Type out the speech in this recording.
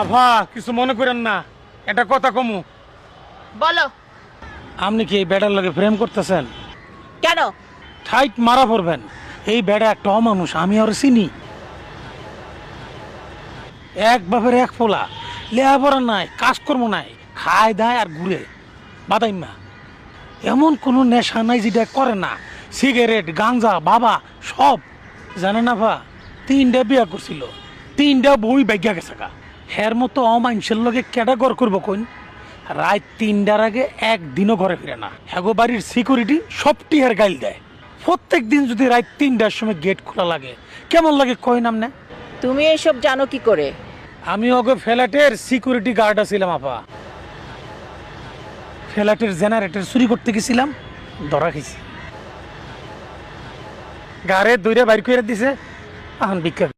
আফা কিছু মনে করেন না, এটা কথা কমু। বলো। আপনি কি এই বেড়ার লগে প্রেম করতেছেন? কেন? ঠাইট মারা পড়বেন। এই বেড়া একটা অমানুষ, আমি আর চিনি। এক বাপের এক ফোলা, লেয়াপড়া নাই, কাজকর্ম নাই, খায় দায় আর ঘুরে বাদাইমা। এমন কোনো নেশা নাই যেটা করে না। সিগারেট, গাঞ্জা, বাবা সব জানে না। ভা 3টা বিয়া করছিল, 3টা বই বাইগা গেছে গা। হের মতো অমাইনসের লগে কেডা ঘর করবো কইন? রাত 3টার আগে একদিনও ঘরে ফিরে না। হ্যাগো বাড়ির সিকিউরিটি সবটি হের গাইল দেয়। প্রত্যেক দিন যদি রাত 3টার সময় গেট খোলা লাগে, কেমন লাগে কইন আমনে? তুমি এসব জানো কি করে? আমি ওকে ফ্ল্যাটের সিকিউরিটি গার্ড ছিলাম আপা। ফ্ল্যাটের জেনারেটর চুরি করতে গেছিলাম, ধরা খেয়েছি। গাড়ে দৌড়ে বাইর করে দিছে, এখন ভিক্ষা